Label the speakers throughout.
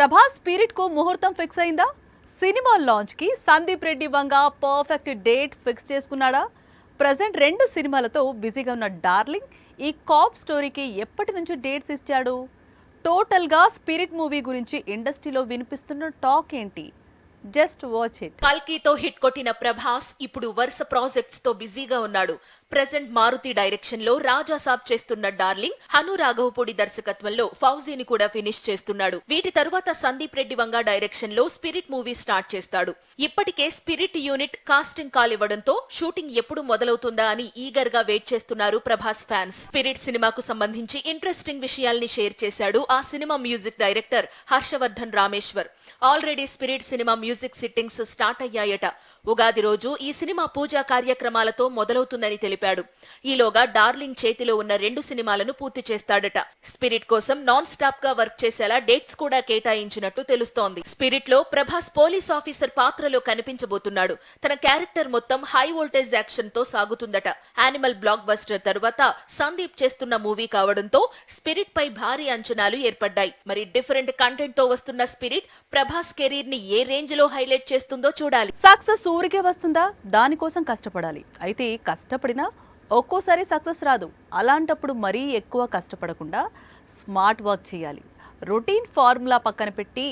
Speaker 1: Prabhas spirit కు ముహూర్తం fix అయిందా? సినిమా లాంచ్ కి Sandeep Reddy Vanga perfect date fix చేసుకున్నాడా? Present 2 సినిమాలతో బిజీగా ఉన్న డార్లింగ్ ఈ కాప్ స్టోరీకి ఎప్పటి నుంచి డేట్స్ ఇచ్చాడు? టోటల్ గా స్పిరిట్ మూవీ గురించి ఇండస్ట్రీలో వినిపిస్తున్న టాక్ ఏంటి? Just watch it.
Speaker 2: కల్కితో హిట్ కొట్టిన ప్రభాస్ ఇప్పుడు వరుస ప్రాజెక్ట్స్ తో బిజీగా ఉన్నాడు. ప్రెజెంట్ మారుతి డైరెక్షన్ లో రాజాసాబ్ చేస్తున్న డార్లింగ్, హను రాఘవపూడి దర్శకత్వంలో ఫౌజీని కూడా ఫినిష్ చేస్తున్నాడు. వీటి తరువాత సందీప్ రెడ్డి వంగ డైరెక్షన్ లో స్పిరిట్ మూవీ స్టార్ట్ చేస్తాడు. ఇప్పటికే స్పిరిట్ యూనిట్ కాస్టింగ్ కాల్ ఇవ్వడంతో షూటింగ్ ఎప్పుడు మొదలవుతుందా అని ఈగర్ గా వెయిట్ చేస్తున్నారు ప్రభాస్ ఫ్యాన్స్. స్పిరిట్ సినిమాకు సంబంధించి ఇంట్రెస్టింగ్ విషయాల్ని షేర్ చేశాడు ఆ cinema music director Harshavardhan Rameshwar. Already Spirit cinema music sittings start అయ్యాయట. ఉగాది రోజు ఈ సినిమా పూజా కార్యక్రమాలతో మొదలవుతుందని తెలిపాడు. ఈలోగా డార్లింగ్ చేతిలో ఉన్న 2 సినిమాలను పూర్తి చేస్తాడట. స్పిరిట్ కోసం నాన్ స్టాప్ గా వర్క్ చేసేలా డేట్స్ కూడా కేటాయించినట్టు తెలుస్తోంది. స్పిరిట్ లో ప్రభాస్ పోలీస్ ఆఫీసర్ పాత్రలో కనిపించబోతున్నాడు. తన క్యారెక్టర్ మొత్తం హై వోల్టేజ్ యాక్షన్ తో సాగుతుందట. యానిమల్ బ్లాక్ బస్టర్ తరువాత సందీప్ చేస్తున్న మూవీ కావడంతో స్పిరిట్ పై భారీ అంచనాలు ఏర్పడ్డాయి. మరి డిఫరెంట్ కంటెంట్ తో వస్తున్న స్పిరిట్ ప్రభాస్ కెరీర్ ని ఏ రేంజ్ లో హైలైట్ చేస్తుందో చూడాలి.
Speaker 1: సక్సెస్ ఊరికే వస్తుందా? దానికోసం కష్టపడాలి. అయితే కష్టపడినా ఒక్కోసారి సక్సెస్ రాదు. అలాంటప్పుడు మరీ ఎక్కువ కష్టపడకుండా స్మార్ట్ వర్క్ చేయాలి. రొటీన్ ఫార్ములా పక్కన పెట్టి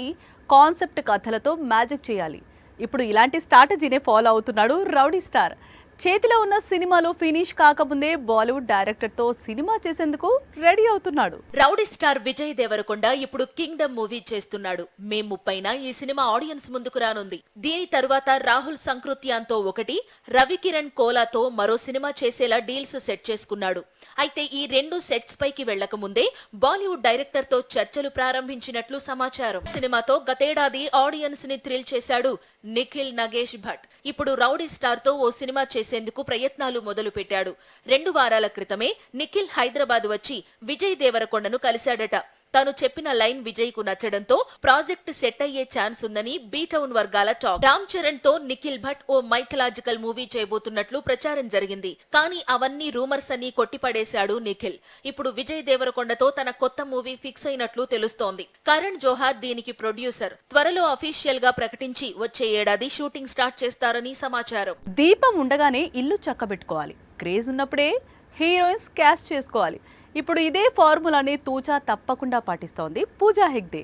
Speaker 1: కాన్సెప్ట్ కథలతో మ్యాజిక్ చేయాలి. ఇప్పుడు ఇలాంటి స్ట్రాటజీనే ఫాలో అవుతున్నాడు రౌడీ స్టార్. చేతిలో ఉన్న సినిమాలో ఫినిష్ కాకముందే బాలీవుడ్ డైరెక్టర్ తో సినిమా చేసేందుకు రెడీ అవుతున్నాడు.
Speaker 2: రౌడీ స్టార్ విజయ్ దేవరకొండ ఇప్పుడు కింగ్డమ్ మూవీ చేస్తున్నాడు. మే 30న ఈ సినిమా ఆడియన్స్ ముందుకు రానుంది. దీని తరువాత రాహుల్ సంకృత్యాన్తో ఒకటి, రవికిరణ్ కోలాతో మరో సినిమా చేసేలా డీల్స్ సెట్ చేసుకున్నాడు. అయితే ఈ 2 సెట్స్ పైకి వెళ్లక ముందే బాలీవుడ్ డైరెక్టర్ తో చర్చలు ప్రారంభించినట్లు సమాచారం. సినిమాతో గతేడాది ఆడియన్స్ ని థ్రిల్ చేశాడు నిఖిల్ నగేష్ భట్. ఇప్పుడు రౌడీ స్టార్ తో ఓ సినిమా చేసేందుకు ప్రయత్నాలు మొదలు పెట్టాడు. 2 వారాల క్రితమే నిఖిల్ హైదరాబాద్ వచ్చి విజయ్ దేవరకొండను కలిశాడట. తాను చెప్పిన లైన్ విజయ్ కు నచ్చడంతో ప్రాజెక్ట్ సెట్ అయ్యే ఛాన్స్ ఉందని బీటౌన్ వర్గాల టాక్. రామ్ చరణ్ తో నిఖిల్ భట్ ఓ మైథలాజికల్ మూవీ చేయబోతున్నట్లు ప్రచారం జరిగింది. కానీ అవన్నీ రూమర్స్ అని కొట్టిపడేశాడు నిఖిల్. ఇప్పుడు విజయ్ దేవరకొండతో తన కొత్త మూవీ ఫిక్స్ అయినట్లు తెలుస్తోంది. కరణ్ జోహార్ దీనికి ప్రొడ్యూసర్. త్వరలో అఫీషియల్ గా ప్రకటించి వచ్చే ఏడాది షూటింగ్ స్టార్ట్ చేస్తారని సమాచారం.
Speaker 1: దీపం ఉండగానే ఇల్లు చక్కబెట్టుకోవాలి. క్రేజ్ ఉన్నప్పుడే హీరోయిన్స్ క్యాష్ చేసుకోవాలి. ఇప్పుడు ఇదే ఫార్ములాని తూచా తప్పకుండా పాటిస్తోంది పూజా హెగ్డే.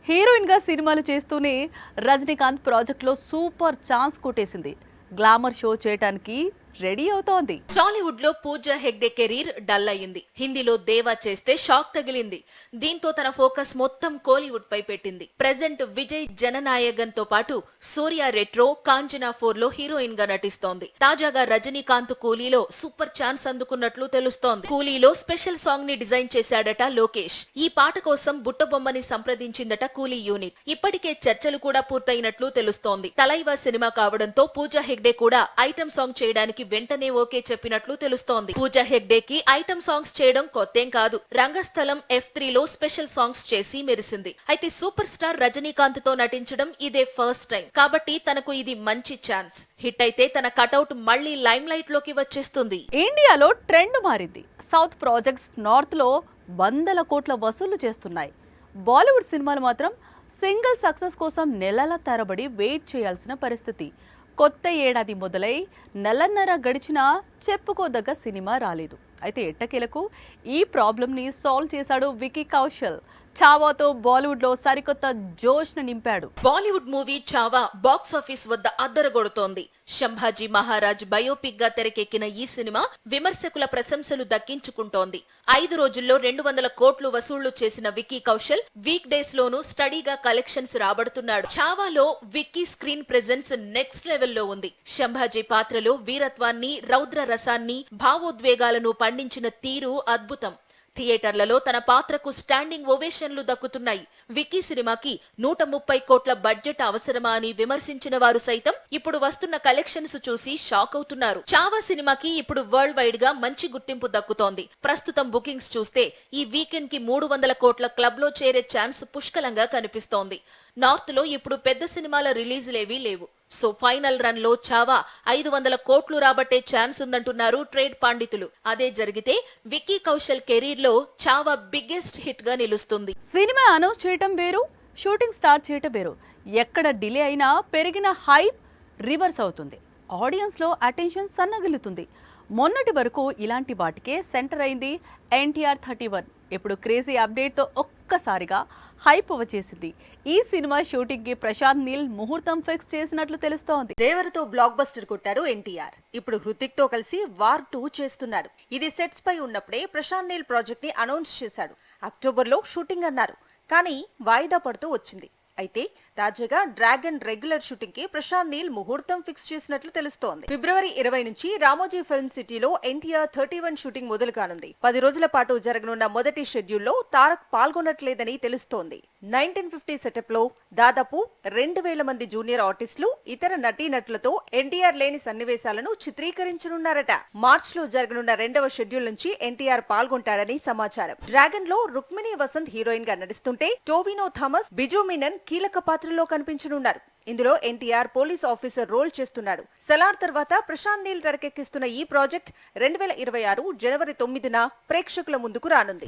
Speaker 1: హీరోయిన్గా సినిమాలు చేస్తూనే రజనీకాంత్ ప్రాజెక్ట్లో సూపర్ ఛాన్స్ కొట్టేసింది. గ్లామర్ షో చేయడానికి రెడీ అవుతోంది.
Speaker 2: టాలీవుడ్ లో పూజా హెగ్డే కెరీర్ డల్ అయ్యింది. హిందీలో దేవా చేస్తే షాక్ తగిలింది. దీంతో తన ఫోకస్ మొత్తం కోలీవుడ్ పై పెట్టింది. ప్రెజెంట్ విజయ్ జననాయగన్ తో పాటు సూర్య రెట్రో, కాంచనా 4 లో హీరోయిన్ గా నటిస్తోంది. తాజాగా రజనీకాంత్ కూలీలో సూపర్ ఛాన్స్ అందుకున్నట్లు తెలుస్తోంది. కూలీలో స్పెషల్ సాంగ్ ని డిజైన్ చేశాడట లోకేష్. ఈ పాట కోసం బుట్టబొమ్మని సంప్రదించిందట కూలీ యూనిట్. ఇప్పటికే చర్చలు కూడా పూర్తయినట్లు తెలుస్తోంది. తలైవా సినిమా కావడంతో పూజా హెగ్డే కూడా ఐటమ్ సాంగ్ చేయడానికి వెంటనే ఓకే చెప్పినట్లు తెలుస్తోంది. పూజా హెగ్డేకి ఐటమ్ సాంగ్స్ చేయడం కొత్తేం కాదు. రంగస్థలం F3 లో స్పెషల్ సాంగ్స్ చేసి మెరిసింది. అయితే సూపర్ స్టార్ రజనీకాంత్ తో నటించడం ఇదే ఫస్ట్ టైం కాబట్టి తనకు ఇది మంచి ఛాన్స్. హిట్ అయితే తన కటౌట్ మళ్లీ లైమ్ లైట్ లోకి వచ్చేస్తుంది.
Speaker 1: ఇండియాలో ట్రెండ్ మారింది. సౌత్ ప్రాజెక్ట్స్ నార్త్ లో వందల కోట్ల వసూలు చేస్తున్నాయి. బాలీవుడ్ సినిమాలు మాత్రం సింగిల్ సక్సెస్ కోసం నెలల తరబడి వెయిట్ చేయాల్సిన పరిస్థితి. కొత్త ఏడాది మొదలై నెలన్నర గడిచినా చెప్పుకోదగ్గ సినిమా రాలేదు. అయితే ఎట్టకేలకు ఈ ప్రాబ్లంని సాల్వ్ చేశాడు వికీ కౌశల్. చావాతో బాలీవుడ్ లో సరికొత్త జోష్ ను నింపాడు.
Speaker 2: Bollywood movie Chhaava box office వద్ద అద్దరగొడుతోంది. శంభాజీ మహారాజ్ బయోపిక్ గా తెరకెక్కిన ఈ సినిమా విమర్శకుల ప్రశంసలు దక్కించుకుంటోంది. 5 రోజుల్లో 200 కోట్లు వసూళ్లు చేసిన వికీ కౌశల్ వీక్ డేస్ లోనూ స్టడీగా కలెక్షన్స్ రాబడుతున్నాడు. చావాలో విక్కీ స్క్రీన్ ప్రెజెన్స్ నెక్స్ట్ లెవెల్లో ఉంది. శంభాజీ పాత్రలో వీరత్వాన్ని, రౌద్ర రసాన్ని, భావోద్వేగాలను పండించిన తీరు అద్భుతం. థియేటర్లలో తన పాత్రకు స్టాండింగ్ ఓవేషన్లు దక్కుతున్నాయి. విక్కీ సినిమాకి 130 కోట్ల బడ్జెట్ అవసరమా అని విమర్శించిన వారు సైతం ఇప్పుడు వస్తున్న కలెక్షన్స్ చూసి షాక్ అవుతున్నారు. చావా సినిమాకి ఇప్పుడు వరల్డ్ వైడ్ గా మంచి గుర్తింపు దక్కుతోంది. ప్రస్తుతం బుకింగ్స్ చూస్తే ఈ వీకెండ్ కి 300 కోట్ల క్లబ్ లో చేరే ఛాన్స్ పుష్కలంగా కనిపిస్తోంది. నార్త్ లో ఇప్పుడు పెద్ద సినిమాల రిలీజులేవీ లేవు. సో ఫైనల్ రన్ లో చావా 500 కోట్లు రాబట్టే ఛాన్స్ ఉందంటున్నారు ట్రేడ్ పండితులు. అదే జరిగితే విక్కీ కౌశల్ కెరీర్ లో చావా బిగ్గెస్ట్ హిట్ గా నిలుస్తుంది.
Speaker 1: సినిమా అనౌన్స్ చేయటం వేరు, షూటింగ్ స్టార్ట్ చేయటం వేరు. ఎక్కడ డిలే అయినా పెరిగిన హైప్ రివర్స్ అవుతుంది. ఆడియన్స్లో అటెన్షన్ సన్నగిల్లుతుంది. మొన్నటి వరకు ఇలాంటి వాటికే సెంటర్ అయింది ఎన్టీఆర్ 31. ఇప్పుడు క్రేజీ అప్డేట్తో ఒక్కసారిగా హైప్ వచ్చేసింది. ఈ సినిమా షూటింగ్కి ప్రశాంత్ నీల్ ముహూర్తం ఫిక్స్ చేసినట్లు తెలుస్తోంది.
Speaker 3: దేవరతో బ్లాక్ బస్టర్ కొట్టారు ఎన్టీఆర్. ఇప్పుడు హృతిక్ తో కలిసి వార్ 2 చేస్తున్నాడు. ఇది సెట్స్ పై ఉన్నప్పుడే ప్రశాంత్ నీల్ ప్రాజెక్ట్ ని అనౌన్స్ చేశాడు. అక్టోబర్లో షూటింగ్ అన్నారు, కానీ వాయిదా పడుతూ వచ్చింది. అయితే తాజాగా డ్రాగన్ రెగ్యులర్ షూటింగ్ కి ప్రశాంత్ నీల్ ముహూర్తం ఫిక్స్ చేసినట్లు తెలుస్తోంది. ఫిబ్రవరి 20 నుంచి రామోజీ ఫిల్మ్ సిటీలో ఎన్టీఆర్ 31 షూటింగ్ మొదలు కానుంది. 10 రోజుల పాటు జరగనున్న మొదటి షెడ్యూల్లో తారక్ పాల్గొనట్లేదని తెలుస్తోంది. 1950 సెటప్ లో దాదాపు 2000 మంది జూనియర్ ఆర్టిస్టులు, ఇతర నటీనటులతో ఎన్టీఆర్ లేని సన్నివేశాలను చిత్రీకరించనున్నారట. మార్చ్ లో జరగనున్న 2వ షెడ్యూల్ నుంచి ఎన్టీఆర్ పాల్గొంటాడని సమాచారం. డ్రాగన్ లో రుక్మిణి వసంత్ హీరోయిన్ గా నడుస్తుంటే టోవినో థామస్, బిజు మీనన్ కీలక పాత్రలో కనిపించనున్నారు. ఇందులో ఎన్టీఆర్ పోలీస్ ఆఫీసర్ రోల్ చేస్తున్నాడు. సలార్ తర్వాత ప్రశాంత్ నీల్ తెరకెక్కిస్తున్న ఈ ప్రాజెక్ట్ 2026 జనవరి 9న ప్రేక్షకుల ముందుకు రానుంది.